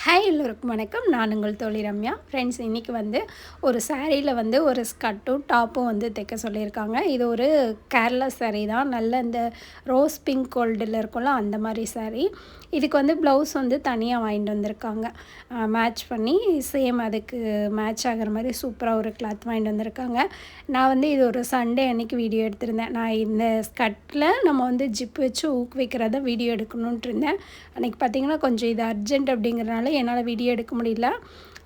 Hi எல்லோருக்கும் வணக்கம். நான் உங்கள் தோழி ரம்யா. ஃப்ரெண்ட்ஸ், இன்றைக்கி வந்து ஒரு சாரியில் வந்து ஒரு ஸ்கர்ட்டும் டாப்பும் வந்து தைக்க சொல்லியிருக்காங்க. இது ஒரு கேரளா சாரீ தான். நல்ல இந்த ரோஸ் பிங்க் கோல்டில் இருக்கும்ல அந்த மாதிரி சாரீ. இதுக்கு வந்து ப்ளவுஸ் வந்து தனியாக வாங்கிட்டு வந்திருக்காங்க. மேட்ச் பண்ணி சேம் அதுக்கு மேட்ச் ஆகிற மாதிரி சூப்பராக ஒரு கிளாத் வாங்கிட்டு வந்திருக்காங்க. நான் வந்து இது ஒரு சண்டே அன்றைக்கி வீடியோ எடுத்திருந்தேன். நான் இந்த ஸ்கர்ட்டில் நம்ம வந்து ஜிப் வச்சு ஊக்குவிக்கிறத வீடியோ எடுக்கணுன்ட்டு இருந்தேன். அன்றைக்கி பார்த்திங்கன்னா கொஞ்சம் இது அர்ஜென்ட் அப்படிங்கிறனால என்னால் வீடியோ எடுக்க முடியல.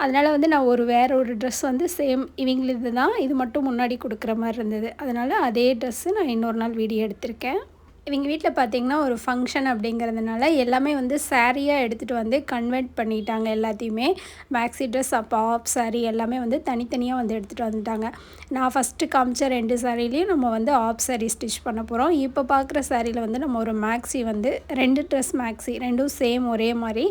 அதனால் வந்து நான் வேறு ஒரு ட்ரெஸ் வந்து சேம் இவங்களுது தான், இது மட்டும் முன்னாடி கொடுக்குற மாதிரி இருந்தது. அதனால் அதே ட்ரெஸ்ஸு நான் இன்னொரு நாள் வீடியோ எடுத்திருக்கேன். இவங்க வீட்டில் பார்த்திங்கன்னா ஒரு ஃபங்க்ஷன் அப்படிங்கிறதுனால எல்லாமே வந்து சாரியாக எடுத்துகிட்டு வந்து கன்வெர்ட் பண்ணிட்டாங்க. எல்லாத்தையுமே மேக்ஸி ட்ரெஸ், அப்போ ஆஃப் சாரீ எல்லாமே வந்து தனித்தனியாக வந்து எடுத்துகிட்டு வந்துட்டாங்க. நான் ஃபஸ்ட்டு காமிச்ச 2 சாரீலையும் நம்ம வந்து ஆஃப் சாரீ ஸ்டிச் பண்ண போகிறோம். இப்போ பார்க்குற சாரியில் வந்து நம்ம ஒரு மேக்ஸி வந்து 2 ட்ரெஸ் மேக்ஸி, ரெண்டும் சேம் ஒரே மாதிரி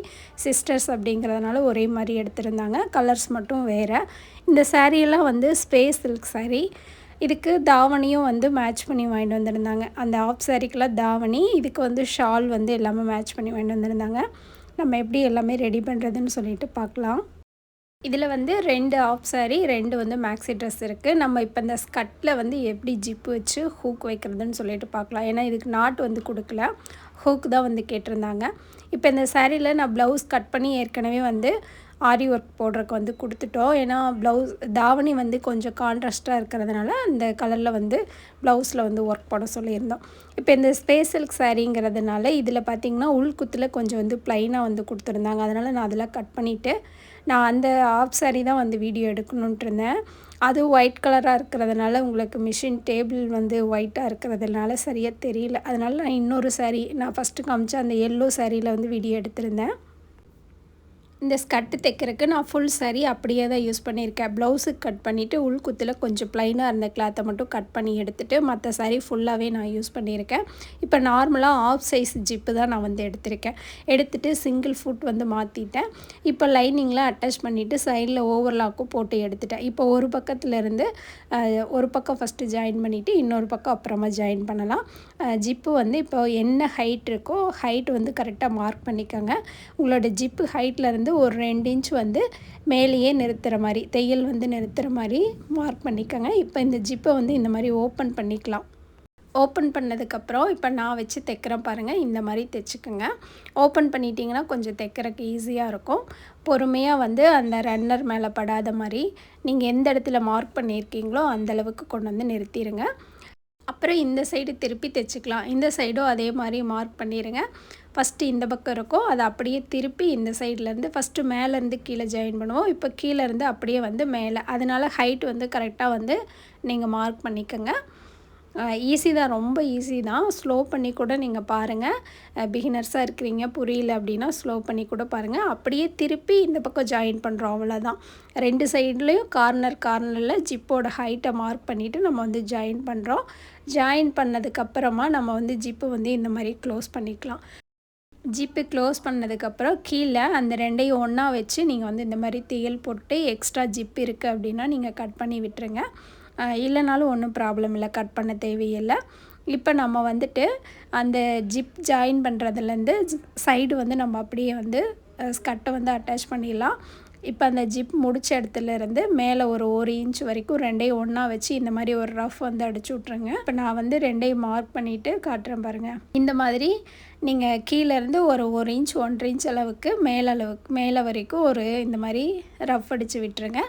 சிஸ்டர்ஸ் அப்படிங்கிறதுனால ஒரே மாதிரி எடுத்திருந்தாங்க. கலர்ஸ் மட்டும் வேறு. இந்த சாரியெல்லாம் வந்து ஸ்பேஸ் சில்க் சாரீ. இதுக்கு தாவணியும் வந்து மேட்ச் பண்ணி வாங்கிட்டு வந்திருந்தாங்க. அந்த ஆஃப் சாரீக்கெலாம் தாவணி, இதுக்கு வந்து ஷால் வந்து எல்லாமே மேட்ச் பண்ணி வாங்கிட்டு வந்திருந்தாங்க. நம்ம எப்படி எல்லாமே ரெடி பண்ணுறதுன்னு சொல்லிட்டு பார்க்கலாம். இதில் வந்து 2 ஆஃப் சாரீ, 2 வந்து மேக்ஸி ட்ரெஸ் இருக்குது. நம்ம இப்போ இந்த ஸ்கர்ட்டில் வந்து எப்படி ஜிப்பு வச்சு ஹூக் வைக்கிறதுன்னு சொல்லிட்டு பார்க்கலாம். ஏன்னா இதுக்கு நாட் வந்து கொடுக்கல, ஹூக் தான் வந்து கேட்டிருந்தாங்க. இப்போ இந்த சாரியில் நான் ப்ளவுஸ் கட் பண்ணி ஏற்கனவே வந்து ஆரி ஒர்க் போடுறதுக்கு வந்து கொடுத்துட்டோம். ஏன்னா ப்ளவுஸ் தாவணி வந்து கொஞ்சம் கான்ட்ராஸ்ட்டாக இருக்கிறதுனால அந்த கலரில் வந்து ப்ளவுஸில் வந்து ஒர்க் போட சொல்லியிருந்தோம். இப்போ இந்த ஸ்பேஸ் சில்க் சாரீங்கிறதுனால இதில் பார்த்திங்கன்னா உள்குத்தில் கொஞ்சம் வந்து ப்ளைனாக வந்து கொடுத்துருந்தாங்க. அதனால் நான் அதெல்லாம் கட் பண்ணிவிட்டு நான் அந்த ஆஃப் சாரீ தான் வந்து வீடியோ எடுக்கணுன்ட்டு இருந்தேன். அது ஒயிட் கலராக இருக்கிறதுனால உங்களுக்கு மிஷின் டேபிள் வந்து ஒயிட்டாக இருக்கிறதுனால சரியாக தெரியல. அதனால் நான் இன்னொரு சாரீ, நான் ஃபஸ்ட்டு காமிச்ச அந்த எல்லோ சாரியில் வந்து வீடியோ எடுத்திருந்தேன். இந்த ஸ்கர்ட்டு தைக்கிறதுக்கு நான் ஃபுல் சாரீ அப்படியே தான் யூஸ் பண்ணியிருக்கேன். ப்ளவுஸுக்கு கட் பண்ணிவிட்டு உள்குத்தில் கொஞ்சம் ப்ளைனாக இருந்த கிளாத்தை மட்டும் கட் பண்ணி எடுத்துகிட்டு மற்ற சாரீ ஃபுல்லாகவே நான் யூஸ் பண்ணியிருக்கேன். இப்போ நார்மலாக ஆஃப் சைஸ் ஜிப்பு தான் நான் வந்து எடுத்திருக்கேன். எடுத்துகிட்டு சிங்கிள் ஃபுட் வந்து மாற்றிட்டேன். இப்போ லைனிங்லாம் அட்டாச் பண்ணிவிட்டு சைடில் ஓவர்லாக்கும் போட்டு எடுத்துட்டேன். இப்போ ஒரு பக்கத்துலேருந்து ஒரு பக்கம் ஃபஸ்ட்டு ஜாயின் பண்ணிவிட்டு இன்னொரு பக்கம் அப்புறமா ஜாயின் பண்ணலாம். ஜிப்பு வந்து இப்போ என்ன ஹைட் இருக்கோ ஹைட் வந்து கரெக்டாக மார்க் பண்ணிக்கோங்க. உங்களோட ஜிப்பு ஹைட்லேருந்து ஒரு 2 இன்ச் வந்து மேலேயே நிறுத்துகிற மாதிரி, தையல் வந்து நிறுத்துகிற மாதிரி மார்க் பண்ணிக்கோங்க. இப்போ இந்த ஜிப்பை வந்து இந்த மாதிரி ஓப்பன் பண்ணிக்கலாம். ஓப்பன் பண்ணதுக்கப்புறம் இப்போ நான் வச்சு தைக்கிறேன் பாருங்கள். இந்த மாதிரி தைச்சிக்கோங்க. ஓப்பன் பண்ணிட்டீங்கன்னா கொஞ்சம் தைக்கிறதுக்கு ஈஸியாக இருக்கும். பொறுமையாக வந்து அந்த ரன்னர் மேலே படாத மாதிரி நீங்கள் எந்த இடத்துல மார்க் பண்ணியிருக்கீங்களோ அந்தளவுக்கு கொண்டு வந்து நிறுத்திடுங்க. அப்புறம் இந்த சைடு திருப்பி தைச்சிக்கலாம். இந்த சைடும் அதே மாதிரி மார்க் பண்ணிடுங்க. ஃபஸ்ட்டு இந்த பக்கம் இருக்கும், அதை அப்படியே திருப்பி இந்த சைட்லேருந்து ஃபஸ்ட்டு மேலேருந்து கீழே ஜாயின் பண்ணுவோம். இப்போ கீழேருந்து அப்படியே வந்து மேலே, அதனால் ஹைட் வந்து கரெக்டாக வந்து நீங்கள் மார்க் பண்ணிக்கோங்க. ஈஸி தான், ரொம்ப ஈஸி தான். ஸ்லோ பண்ணி கூட நீங்கள் பாருங்கள். பிகினர்ஸாக இருக்கிறீங்க, புரியல அப்படின்னா ஸ்லோ பண்ணி கூட பாருங்கள். அப்படியே திருப்பி இந்த பக்கம் ஜாயின் பண்ணுறோம், அவ்வளோதான். 2 சைட்லேயும் கார்னரில் ஜிப்போட ஹைட்டை மார்க் பண்ணிவிட்டு நம்ம வந்து ஜாயின் பண்ணுறோம். ஜாயின் பண்ணதுக்கப்புறமா நம்ம வந்து ஜிப்பு வந்து இந்த மாதிரி க்ளோஸ் பண்ணிக்கலாம். ஜிப்பு க்ளோஸ் பண்ணதுக்கப்புறம் கீழே அந்த 2ஐயும் ஒன்றா வச்சு நீங்கள் வந்து இந்த மாதிரி தையல் போட்டு எக்ஸ்ட்ரா ஜிப் இருக்குது அப்படின்னா நீங்கள் கட் பண்ணி விட்டுருங்க. இல்லைனாலும் ஒன்றும் ப்ராப்ளம் இல்லை, கட் பண்ண தேவையில்லை. இப்போ நம்ம வந்துட்டு அந்த ஜிப் ஜாயின் பண்ணுறதுலேருந்து சைடு வந்து நம்ம அப்படியே வந்து ஸ்கர்ட்டை வந்து அட்டாச் பண்ணிடலாம். இப்போ அந்த ஜிப் முடிச்ச இடத்துலேருந்து மேலே ஒரு 1 இன்ச் வரைக்கும் 2ஐயும் ஒன்றா வச்சு இந்த மாதிரி ஒரு ரஃப் வந்து அடிச்சு விட்ருங்க. இப்போ நான் வந்து 2ஐயும் மார்க் பண்ணிவிட்டு காட்டுறேன் பாருங்கள். இந்த மாதிரி நீங்கள் கீழேருந்து ஒரு 1 இன்ச் 1.5 இன்ச் அளவுக்கு மேலே வரைக்கும் இந்த மாதிரி ரஃப் அடித்து விட்டுருங்க.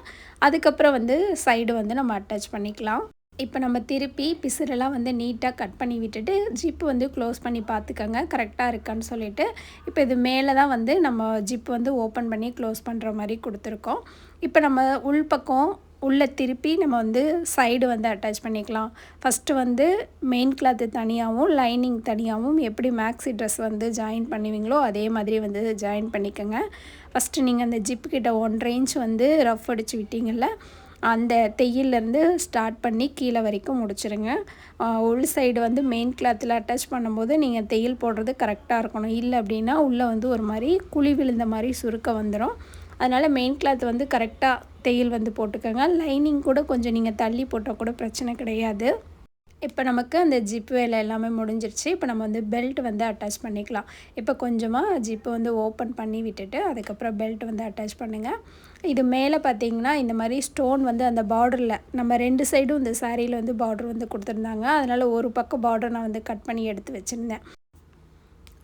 அதுக்கப்புறம் வந்து சைடு வந்து நம்ம அட்டாச் பண்ணிக்கலாம். இப்போ நம்ம திருப்பி பிசுரெல்லாம் வந்து நீட்டாக கட் பண்ணி விட்டுட்டு ஜிப்பு வந்து க்ளோஸ் பண்ணி பார்த்துக்கோங்க கரெக்டாக இருக்கான்னு சொல்லிவிட்டு. இப்போ இது மேலே தான் வந்து நம்ம ஜிப்பு வந்து ஓப்பன் பண்ணி க்ளோஸ் பண்ணுற மாதிரி கொடுத்துருக்கோம். இப்போ நம்ம உள்பக்கம் உள்ளே திருப்பி நம்ம வந்து சைடு வந்து அட்டாச் பண்ணிக்கலாம். ஃபஸ்ட்டு வந்து மெயின் கிளாத்து தனியாகவும் லைனிங் தனியாகவும் எப்படி மேக்ஸி ட்ரெஸ் வந்து ஜாயின் பண்ணுவீங்களோ அதே மாதிரி வந்து ஜாயின் பண்ணிக்கோங்க. ஃபஸ்ட்டு நீங்கள் அந்த ஜிப்புக்கிட்ட 1.5 இன்ச் வந்து ரஃப் அடித்து விட்டீங்கள்ல, அந்த தையிலேருந்து ஸ்டார்ட் பண்ணி கீழே வரைக்கும் முடிச்சிருங்க. உள் சைடு வந்து மெயின் கிளாத்தில் அட்டாச் பண்ணும்போது நீங்கள் தையல் போடுறது கரெக்டாக இருக்கணும். இல்லை அப்படின்னா உள்ளே வந்து ஒரு மாதிரி குழி விழுந்த மாதிரி சுருக்க வந்துடும். அதனால் மெயின் கிளாத் வந்து கரெக்டாக தையல் வந்து போட்டுக்கோங்க. லைனிங் கூட கொஞ்சம் நீங்கள் தள்ளி போட்டால் கூட பிரச்சனை கிடையாது. இப்போ நமக்கு அந்த ஜிப் வேலை எல்லாமே முடிஞ்சிருச்சு. இப்போ நம்ம வந்து பெல்ட் வந்து அட்டாச் பண்ணிக்கலாம். இப்போ கொஞ்சமாக ஜிப்பை வந்து ஓப்பன் பண்ணி விட்டுட்டு அதுக்கப்புறம் பெல்ட் வந்து அட்டாச் பண்ணுங்கள். இது மேலே பார்த்தீங்கன்னா இந்த மாதிரி ஸ்டோன் வந்து அந்த பார்டரில் நம்ம 2 சைடும் இந்த சாரியில் வந்து பார்டர் வந்து கொடுத்துருந்தாங்க. அதனால் ஒரு பக்கம் பார்டர் நான் வந்து கட் பண்ணி எடுத்து வச்சுருந்தேன்.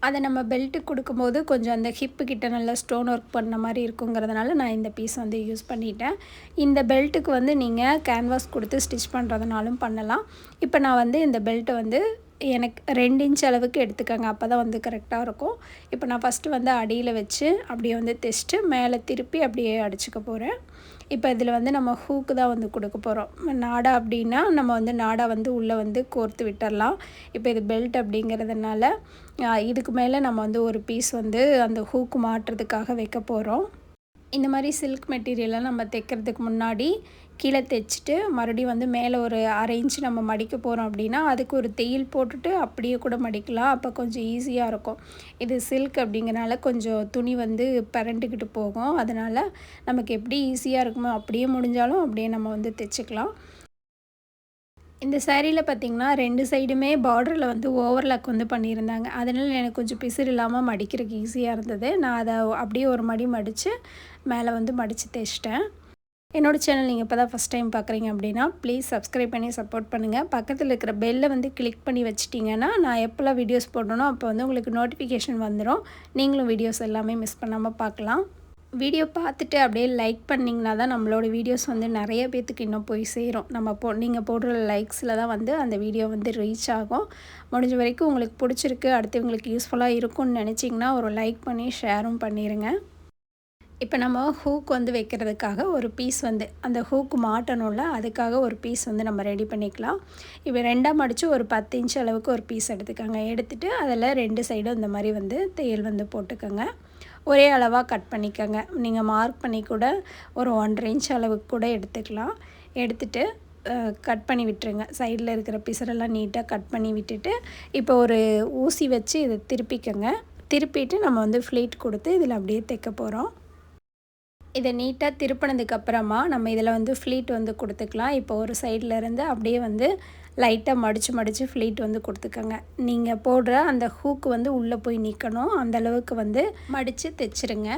அதை நம்ம பெல்ட்டுக்கு கொடுக்கும்போது கொஞ்சம் அந்த ஹிப்பு கிட்ட நல்லா ஸ்டோன் ஒர்க் பண்ண மாதிரி இருக்குங்கிறதுனால நான் இந்த பீஸ் வந்து யூஸ் பண்ணிட்டேன். இந்த பெல்ட்டுக்கு வந்து நீங்கள் கேன்வாஸ் கொடுத்து ஸ்டிச் பண்ணுறதுனாலும் பண்ணலாம். இப்போ நான் வந்து இந்த பெல்ட்டை வந்து எனக்கு 2 இன்ச் அளவுக்கு எடுத்துக்கோங்க. அப்போ தான் வந்து கரெக்டாக இருக்கும். இப்போ நான் ஃபஸ்ட்டு வந்து அடியில் வச்சு அப்படியே வந்து தைச்சிட்டு மேலே திருப்பி அப்படியே அடிச்சுக்க போகிறேன். இப்போ இதில் வந்து நம்ம ஹூக்கு தான் வந்து கொடுக்க போகிறோம். நாடா அப்படின்னா நம்ம வந்து நாடா வந்து உள்ளே வந்து கோர்த்து விட்டுடலாம். இப்போ இது பெல்ட் அப்படிங்கிறதுனால இதுக்கு மேலே நம்ம வந்து ஒரு பீஸ் வந்து அந்த ஹூக்கு மாட்டுறதுக்காக வைக்க போகிறோம். இந்த மாதிரி சில்க் மெட்டீரியல்லாம் நம்ம தைக்கிறதுக்கு முன்னாடி கீழே தைச்சிட்டு மறுபடியும் வந்து மேலே ஒரு 1/2 இன்ச் நம்ம மடிக்க போகிறோம் அப்படின்னா அதுக்கு ஒரு தையல் போட்டுட்டு அப்படியே கூட மடிக்கலாம். அப்போ கொஞ்சம் ஈஸியாக இருக்கும். இது சில்க் அப்படிங்கிறனால கொஞ்சம் துணி வந்து பரண்டுக்கிட்டு போகும். அதனால் நமக்கு எப்படி ஈஸியாக இருக்குமோ அப்படியே முடிஞ்சாலும் அப்படியே நம்ம வந்து தைச்சிக்கலாம். இந்த சாரியில் பார்த்திங்கன்னா 2 சைடுமே பார்டரில் வந்து ஓவர்லாக் வந்து பண்ணியிருந்தாங்க. அதனால் எனக்கு கொஞ்சம் பிசுறு இல்லாமல் மடிக்கிறதுக்கு ஈஸியாக இருந்தது. நான் அதை அப்படியே ஒரு மடி மடித்து மேலே வந்து மடித்து தைச்சிட்டேன். என்னோடய சேனல் நீங்கள் இப்போ தான் ஃபஸ்ட் டைம் பார்க்குறீங்க அப்படின்னா ப்ளீஸ் சப்ஸ்கிரைப் பண்ணி சப்போர்ட் பண்ணுங்கள். பக்கத்தில் இருக்கிற பெல்லை வந்து கிளிக் பண்ணி வச்சிட்டிங்கன்னா நான் எப்போல்லாம் வீடியோஸ் போடணும் அப்போ வந்து உங்களுக்கு நோட்டிஃபிகேஷன் வந்துடும். நீங்களும் வீடியோஸ் எல்லாமே மிஸ் பண்ணாமல் பார்க்கலாம். வீடியோ பார்த்துட்டு அப்படியே லைக் பண்ணிங்கன்னா தான் நம்மளோட வீடியோஸ் வந்து நிறைய பேர்த்துக்கு இன்னும் போய் சேரும். நீங்கள் போடுற லைக்ஸில் தான் வந்து அந்த வீடியோ வந்து ரீச் ஆகும். முடிஞ்ச வரைக்கும் உங்களுக்கு பிடிச்சிருக்கு, அடுத்தவங்களுக்கு யூஸ்ஃபுல்லாக இருக்கும்னு நினச்சிங்கன்னா ஒரு லைக் பண்ணி ஷேரும் பண்ணிடுங்க. இப்போ நம்ம ஹூக் வந்து வைக்கிறதுக்காக ஒரு பீஸ் வந்து அந்த ஹூக்கு மாட்டணும்ல, அதுக்காக ஒரு பீஸ் வந்து நம்ம ரெடி பண்ணிக்கலாம். இப்போ 2ஆக மடித்து ஒரு 10 இன்ச் அளவுக்கு ஒரு பீஸ் எடுத்துக்கோங்க. எடுத்துகிட்டு அதில் 2 சைடும் இந்த மாதிரி வந்து தையல் வந்து போட்டுக்கோங்க. ஒரே அளவாக கட் பண்ணிக்கோங்க. நீங்கள் மார்க் பண்ணி கூட ஒரு 1.5 இன்ச் அளவுக்கு கூட எடுத்துக்கலாம். எடுத்துகிட்டு கட் பண்ணி விட்டுருங்க. சைடில் இருக்கிற பிசரெல்லாம் நீட்டாக கட் பண்ணி விட்டுட்டு இப்போ ஒரு ஊசி வச்சு இதை திருப்பிக்கோங்க. திருப்பிட்டு நம்ம வந்து ஃப்ளீட் கொடுத்து இதில் அப்படியே தைக்க போகிறோம். இதை நீட்டாக திருப்பினதுக்கப்புறமா நம்ம இதில் வந்து ஃப்ளீட் வந்து கொடுத்துக்கலாம். இப்போ ஒரு சைடில் இருந்து அப்படியே வந்து லைட்டாக மடித்து ஃப்ளீட் வந்து கொடுத்துக்கோங்க. நீங்கள் போடுற அந்த ஹூக்கு வந்து உள்ளே போய் நிற்கணும். அந்தளவுக்கு வந்து மடித்து தைச்சிருங்க.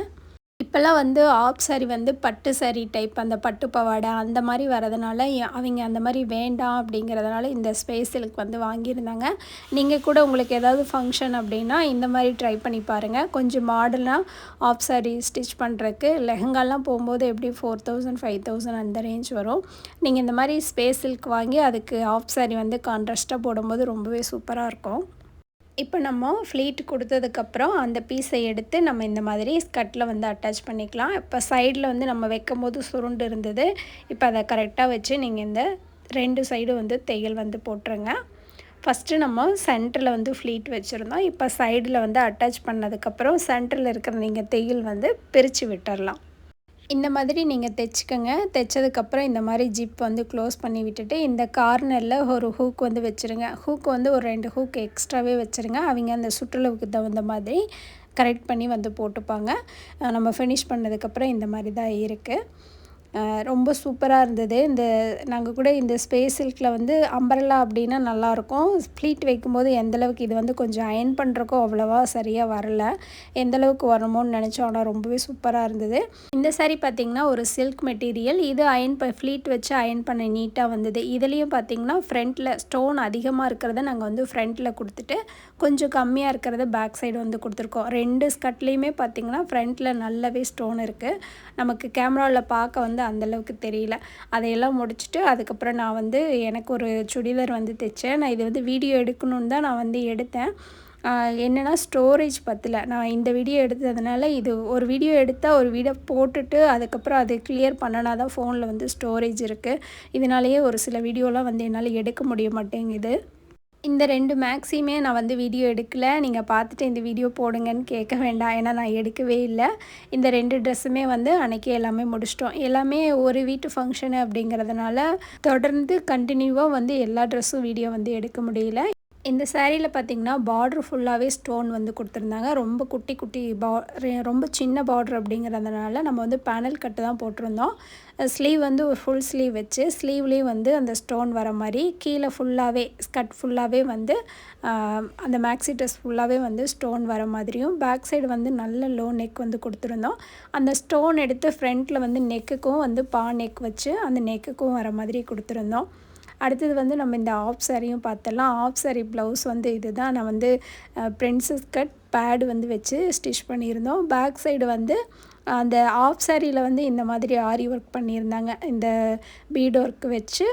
இப்போல்லாம் வந்து ஆப் சாரி வந்து பட்டு சாரி டைப் அந்த பட்டு பாவாடை அந்த மாதிரி வரதுனால அவங்க அந்த மாதிரி வேண்டாம் அப்படிங்கிறதுனால இந்த ஸ்பேஸ் சில்க் வந்து வாங்கியிருந்தாங்க. நீங்கள் கூட உங்களுக்கு ஏதாவது ஃபங்க்ஷன் அப்படின்னா இந்த மாதிரி ட்ரை பண்ணி பாருங்கள். கொஞ்சம் மாடலாக ஆப் சாரி ஸ்டிச் பண்ணுறதுக்கு லெஹங்காலாம் போகும்போது எப்படி 4000 5000 அந்த ரேஞ்ச் வரும். நீங்கள் இந்த மாதிரி ஸ்பேஸ் சில்க் வாங்கி அதுக்கு ஆப் சாரி வந்து கான்ட்ராஸ்ட்டாக போடும்போது ரொம்பவே சூப்பராக இருக்கும். இப்போ நம்ம ஃப்ளீட் கொடுத்ததுக்கப்புறம் அந்த பீஸை எடுத்து நம்ம இந்த மாதிரி ஸ்கர்ட்டில் வந்து அட்டாச் பண்ணிக்கலாம். இப்போ சைடில் வந்து நம்ம வைக்கும் போது சுருண்டு இருந்தது. இப்போ அதை கரெக்டாக வச்சு நீங்கள் இந்த 2 சைடும் வந்து தையல் வந்து போட்டுருங்க. ஃபஸ்ட்டு நம்ம சென்டரில் வந்து ஃப்ளீட் வச்சுருந்தோம். இப்போ சைடில் வந்து அட்டாச் பண்ணதுக்கப்புறம் சென்டரில் இருக்கிற நீங்கள் தையல் வந்து பிரித்து விட்டுடலாம். இந்த மாதிரி நீங்கள் தைச்சிக்கோங்க. தைச்சதுக்கப்புறம் இந்த மாதிரி ஜிப் வந்து க்ளோஸ் பண்ணி விட்டுட்டு இந்த கார்னரில் ஒரு ஹூக் வந்து வச்சுருங்க. ஹூக் வந்து ஒரு 2 ஹூக் எக்ஸ்ட்ராவே வச்சுருங்க. அவங்க அந்த சுற்றளவுக்கு தகுந்த மாதிரி கரெக்ட் பண்ணி வந்து போட்டுப்பாங்க. நம்ம ஃபினிஷ் பண்ணதுக்கப்புறம் இந்த மாதிரி தான் இருக்குது. ரொம்ப சூப்பராக இருந்தது. நாங்கள் கூட இந்த ஸ்பேஸ் சில்கில் வந்து அம்பரலா அப்படின்னா நல்லாயிருக்கும். ஃப்ளீட் வைக்கும்போது எந்தளவுக்கு இது வந்து கொஞ்சம் அயன் பண்ணுறக்கோ அவ்வளோவா சரியாக வரல. எந்தளவுக்கு வரணுமோன்னு நினச்சோம். ஆனால் ரொம்பவே சூப்பராக இருந்தது. இந்த சாரீ பார்த்திங்கன்னா ஒரு சில்க் மெட்டீரியல். இது ஃப்ளீட் வச்சு அயன் பண்ண நீட்டாக வந்தது. இதுலேயும் பார்த்திங்கன்னா ஃப்ரண்ட்டில் ஸ்டோன் அதிகமாக இருக்கிறத நாங்கள் வந்து ஃப்ரண்ட்டில் கொடுத்துட்டு கொஞ்சம் கம்மியாக இருக்கிறத பேக் சைடு வந்து கொடுத்துருக்கோம். 2 ஸ்கர்ட்லேயுமே பார்த்திங்கன்னா ஃப்ரண்ட்டில் நல்லாவே ஸ்டோன் இருக்குது. நமக்கு கேமராவில் பார்க்க வந்து அந்தளவுக்கு தெரியல. அதையெல்லாம் முடிச்சுட்டு அதுக்கப்புறம் நான் வந்து எனக்கு ஒரு சுடிதார் வந்து தைச்சேன். நான் இது வந்து வீடியோ எடுக்கணுன்னு தான் நான் வந்து எடுத்தேன். என்னென்னா ஸ்டோரேஜ் பத்தல. நான் இந்த வீடியோ எடுத்ததுனால இது ஒரு வீடியோ எடுத்தால் ஒரு வீடியோ போட்டுட்டு அதுக்கப்புறம் அது கிளியர் பண்ணனா தான் ஃபோனில் வந்து ஸ்டோரேஜ் இருக்குது. இதனாலேயே ஒரு சில வீடியோலாம் வந்து என்னால் எடுக்க முடிய மாட்டேங்குது. இந்த 2 மேக்ஸியுமே நான் வந்து வீடியோ எடுக்கலை. நீங்கள் பார்த்துட்டு இந்த வீடியோ போடுங்கன்னு கேட்க வேண்டாம். ஏன்னா நான் எடுக்கவே இல்லை. இந்த 2 ட்ரெஸ்ஸுமே வந்து அன்றைக்கி எல்லாமே முடிச்சிட்டோம். எல்லாமே ஒரு வீட்டு ஃபங்க்ஷனு அப்படிங்கிறதுனால தொடர்ந்து கண்டினியூவாக வந்து எல்லா ட்ரெஸ்ஸும் வீடியோ வந்து எடுக்க முடியல. இந்த சாரியில் பார்த்திங்கன்னா பார்ட்ரு ஃபுல்லாகவே ஸ்டோன் வந்து கொடுத்துருந்தாங்க. ரொம்ப குட்டி குட்டி ரொம்ப சின்ன பார்ட்ரு அப்படிங்கிறதுனால நம்ம வந்து பேனல் கட்டு தான் போட்டிருந்தோம். ஸ்லீவ் வந்து ஒரு ஃபுல் ஸ்லீவ் வச்சு ஸ்லீவ்லேயும் வந்து அந்த ஸ்டோன் வர மாதிரி கீழே ஃபுல்லாகவே ஸ்கர்ட் ஃபுல்லாகவே வந்து அந்த மேக்ஸி ட்ரெஸ் ஃபுல்லாகவே வந்து ஸ்டோன் வர மாதிரியும் பேக் சைடு வந்து நல்ல லோ நெக் வந்து கொடுத்துருந்தோம். அந்த ஸ்டோன் எடுத்து ஃப்ரண்ட்டில் வந்து நெக்குக்கும் வந்து நெக் வச்சு அந்த நெக்குக்கும் வர மாதிரி கொடுத்துருந்தோம். அடுத்தது வந்து நம்ம இந்த ஆஃப் சாரியும் பார்த்தலாம். ஆஃப் சாரி ப்ளவுஸ் வந்து இது தான். நான் வந்து பிரின்சஸ் கட் பேடு வந்து வச்சு ஸ்டிச் பண்ணியிருந்தோம். பேக் சைடு வந்து அந்த ஆஃப் சாரியில் வந்து இந்த மாதிரி ஆரி ஒர்க் பண்ணியிருந்தாங்க. இந்த பீட் ஒர்க் வச்சு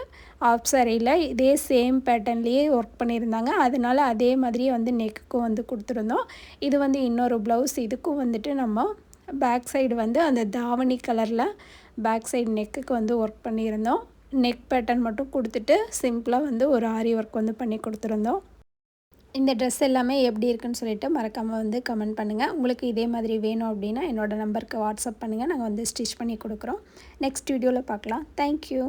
ஆஃப் சாரியில் இதே சேம் பேட்டர்ன்லேயே ஒர்க் பண்ணியிருந்தாங்க. அதனால அதே மாதிரியே வந்து நெக்குக்கும் வந்து கொடுத்துருந்தோம். இது வந்து இன்னொரு ப்ளவுஸ். இதுக்கும் வந்துட்டு நம்ம பேக் சைடு வந்து அந்த தாவணி கலரில் பேக் சைடு நெக்குக்கு வந்து ஒர்க் பண்ணியிருந்தோம். நெக் பேட்டர்ன் மட்டும் கொடுத்துட்டு சிம்பிளாக வந்து ஒரு ஆரி ஒர்க் வந்து பண்ணி கொடுத்துருந்தோம். இந்த ட்ரெஸ் எல்லாமே எப்படி இருக்குன்னு சொல்லிட்டு மறக்காமல் வந்து கமெண்ட் பண்ணுங்கள். உங்களுக்கு இதே மாதிரி வேணும் அப்படின்னா என்னோடய நம்பருக்கு வாட்ஸ்அப் பண்ணுங்கள். நாங்கள் வந்து ஸ்டிச் பண்ணி கொடுக்குறோம். நெக்ஸ்ட் வீடியோவில் பார்க்கலாம். தேங்க்யூ.